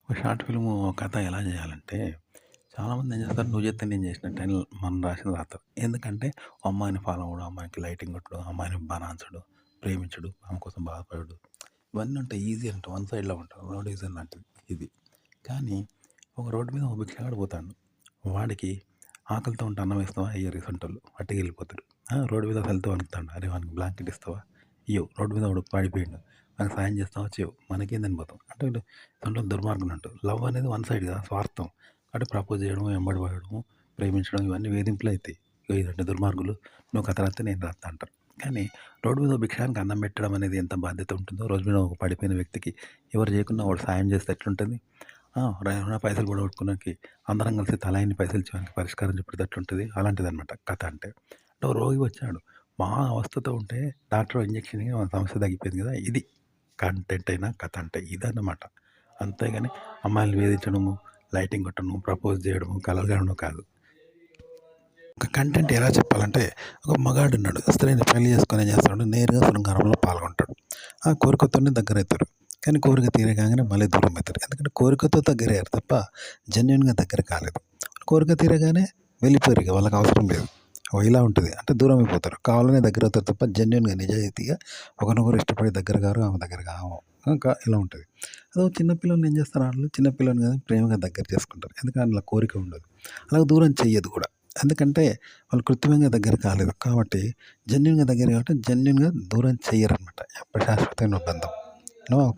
ఒక short film కథ ఎలా చేయాలంటే, చాలామంది ఏం చేస్తారు, నువ్వు చెప్తే నేను చేసినట్టు అని మనం రాసింది రాస్తారు. ఎందుకంటే, ఓ అమ్మాయిని ఫాలో అవ్వడం, అమ్మాయికి లైటింగ్ కొట్టడం, అమ్మాయిని బనాయించడం, ప్రేమించడు, ఆమె కోసం బాధపడడు. ఇవన్నీ ఉంటాయి. ఈజీ అంటే వన్ సైడ్‌లో ఉంటాయి. రోడ్ ఈజ్ లాంటిది ఇది. కానీ ఒక రోడ్డు మీద ఒక భిక్షగాడు పోతాడు. వాడికి ఆకలితో ఉంటే అన్నం వేస్తావా? ఎయ్యరు ఇసొంటోళ్ళు. వట్టిగా వెళ్ళిపోతారు. రోడ్డు మీద వెళ్తూ వణుకుతాండు. అరే వానికి బ్లాంకెట్ ఇస్తావా? ఇయ్యవు. రోడ్డు మీద వాడు పడిపోయిండు. వానికి సాయం చేస్తావా? చేయవు. మనకేందని పోతాం. అంటే వీళ్ళు ఇసొంటోళ్ళు దుర్మార్గులంటూ. లవ్ అనేది వన్ సైడ్ కదా, స్వార్థం. అంటే ప్రపోజ్ చేయడం, వెంబడి పడడం, ప్రేమించడం ఇవన్నీ వేధింపులు అయితాయి. ఇగో ఇదంటే దుర్మార్గులు. నువ్వు కథ రాస్తే నేను రాస్తా అంటారు. కానీ రోడ్డు మీద భిక్షానికి అన్నం పెట్టడం అనేది ఎంత బాధ్యత ఉంటుందో, రోడ్డు మీద ఒక పడిపోయిన వ్యక్తికి ఎవరు చేయకున్నా వాడు సాయం చేస్తే ఎట్లుంటుంది? ర పైసలు కూడగొట్టుకోవడానికి అందరం కలిసి తలా ఇన్ని పైసలు ఇచ్చేవానికి పరిష్కారం చెప్పేటట్లుంటది. అలాంటిదనమాట కథ అంటే. అంటే ఓ రోగి వచ్చాడు. మహా అవస్థతో ఉంటే డాక్టర్ ఇంజెక్షన్ ఇయ్యి వాని సమస్య తగ్గిపోయింది కదా! ఇది కంటెంట్ అయినా కథ అంటే ఇదన్నమాట. అంతేగాని అమ్మాయిల్ని వేధించడము, లైటింగ్ కొట్టడము, ప్రపోజ్ చేయడము, కలలు కనడము కాదు. ఒక కంటెంట్ ఎలా చెప్పాలంటే, ఒక మగాడున్నాడు. స్త్రీని పెళ్లి చేసుకొని ఏం చేస్తాడు, నేరుగా శృంగారంలో పాల్గొంటాడు. ఆ కోరికతోనే దగ్గరవుతారు. కానీ కోరిక తీరగానే మళ్ళీ దూరం అవుతారు. ఎందుకంటే కోరికతో దగ్గరయ్యారు తప్ప జెన్యూన్‌గా దగ్గర కాలేదు. కోరిక తీరగానే వెళ్ళిపోయారు. ఇక వాళ్ళకి అవసరం లేదు. ఇలా ఉంటుంది. అంటే దూరం అయిపోతారు. కావాలనే దగ్గర అవుతారు తప్ప జెన్యూన్‌గా నిజాయితీగా ఒకరినొకరు ఇష్టపడి దగ్గర గారు, ఆమె దగ్గర కాము. ఇంకా ఇలా ఉంటుంది. అదో చిన్న పిల్లల్ని ఏం చేస్తారు, ఆళ్ళు చిన్న పిల్లని కదా ప్రేమగా దగ్గర చేసుకుంటారు. ఎందుకంటే అందులో కోరిక ఉండదు. అలాగే దూరం చెయ్యదు కూడా. ఎందుకంటే వాళ్ళు కృత్రిమంగా దగ్గర కాలేదు. కాబట్టి జెన్యూన్‌గా దగ్గర కాబట్టి జెన్యూన్‌గా దూరం చెయ్యరనమాట. ఎప్పుడు శాశ్వతమైన బంధం.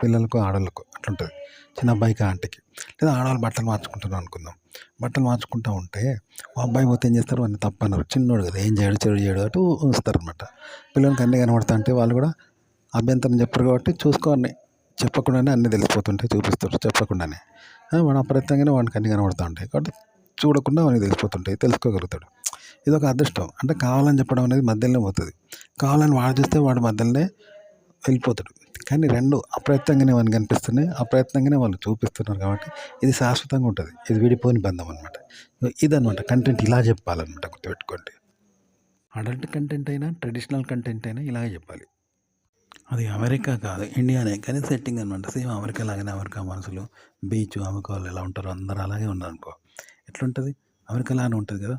పిల్లలకు, ఆడోళ్ళకు అట్లుంటది. చిన్న అబ్బాయికి, ఆంటీకి. లేదా ఆడవాళ్ళు బట్టలు మార్చుకుంటున్నారు అనుకుందాం. బట్టలు మార్చుకుంటా ఉంటే ఓ అబ్బాయి పోతే ఏం చేస్తారు, వాడిని తప్పనరు. చిన్నోడు కదా, ఏం చేయడు, చెడు చేయడు అటు ఉంచుతారనమాట. పిల్లలకి అన్నీ కనబడతా ఉంటే వాళ్ళు కూడా అభ్యంతరం చెప్పరు కాబట్టి చూసుకోని చెప్పకుండానే అన్నీ తెలిసిపోతుంటాయి, చూపిస్తారు చెప్పకుండానే. వాడు అప్రయత్నంగానే వాడికి అన్నీ కనబడతా ఉంటాయి. కాబట్టి చూడకుండా వానికి తెలిసిపోతుంటాయి, తెలుసుకోగలుగుతాడు. ఇదొక అదృష్టం. అంటే కావాలని చెప్పడం అనేది మధ్యలోనే పోతుంది. కావాలని వాడు చూస్తే వాడు మధ్యలోనే వెళ్ళిపోతాడు. కానీ 2 అప్రయత్నంగానే వానికి కనిపిస్తున్నాయి. అప్రయత్నంగానే వాళ్ళు చూపిస్తున్నారు కాబట్టి ఇది శాశ్వతంగా ఉంటది. ఇది విడిపోని బంధం అనమాట. ఇదనమాట కంటెంట్ ఇలా చెప్పాలనమాట, గుర్తుపెట్టుకోండి. అడల్ట్ కంటెంట్ అయినా, ట్రెడిషనల్ కంటెంట్ అయినా ఇలాగే చెప్పాలి. అది అమెరికా కాదు, ఇండియానే. కానీ సెట్టింగ్ అనమాట. సేమ్ అమెరికా లాగానే, అమెరికా మనుషులు, బీచ్, అమెరికా వాళ్ళు ఎలా ఉంటారో అందరూ అలాగే ఉన్నారనుకో. ఎట్లుంటది? అమెరికా లాగానే ఉంటది కదా!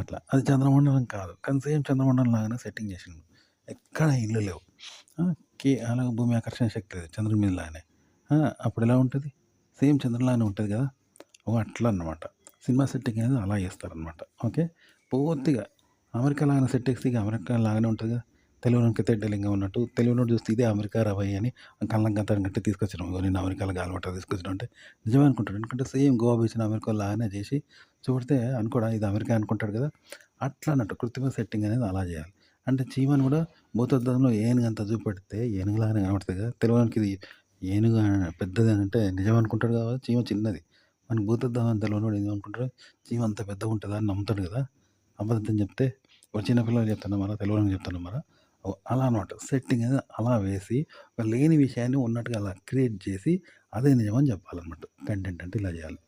అట్లా. అది చంద్రమండలం కాదు. కానీ సేమ్ చంద్రమండలం లాగానే సెట్టింగ్ చేసిండు. ఎక్కడ ఇల్లు లేవు. ఆ! అలాగే భూమి ఆకర్షణ శక్తి లేదు చంద్రుని మీద లాగానే. అప్పుడు ఎలా ఉంటది? సేమ్ చంద్రుని లాగానే ఉంటది కదా! అట్లా అన్నమాట. సినిమా సెట్టింగ్ అనేది అలా చేస్తారనమాట. ఓకే. పూర్తిగా అమెరికా లాగానే సెట్ చేస్తే ఇక అమెరికా లాగానే ఉంటది కదా! తెలుగునోనికి తెడ్డలింగం ఉన్నట్టు తెలుగునోడు చూస్తే ఇదే అమెరికా రా భయ్ అని కళ్ళం గంతని కట్టి తీసుకొచ్చినాం. ఇగో నేను అమెరికాలో గాలిపటం తీసుకొచ్చినాం అంటే నిజమే అనుకుంటాడు. ఎందుకంటే సేమ్ గోవా బీచ్‌ని అమెరికా లాగానే చేసి చూపెడితే అనుకోడా ఇది అమెరికా అనుకుంటాడు కదా! అట్లా అన్నట్టు కృత్రిమ సెట్టింగ్ అనేది అలా చేయాలి. అంటే చీమను కూడా భూతద్దంలో ఏనుగంత చూపెడితే ఏనుగులాగానే కనబడుతది కదా! తెలుగునోనికి ఇది ఏనుగు పెద్దది అంటే నిజం అనుకుంటాడు కదా! చీమ చిన్నది. మనకి భూతద్దం అని తెలవనోడు ఏమనుకుంటాడు, చీమ అంత పెద్దగా ఉంటదా అని నమ్ముతాడు కదా! అబద్ధం చెప్తే ఇప్పుడు చిన్న పిల్లలకి చెప్తున్నాం మరా, తెలవనోనికి చెప్తున్నాం మరా. అలా అనమాట. సెట్టింగ్ అనేది అలా వేసి లేని విషయాన్ని ఉన్నట్టుగా అలా క్రియేట్ చేసి అదే నిజమని చెప్పాలన్నమాట. కంటెంట్ అంటే ఇలా చేయాలి.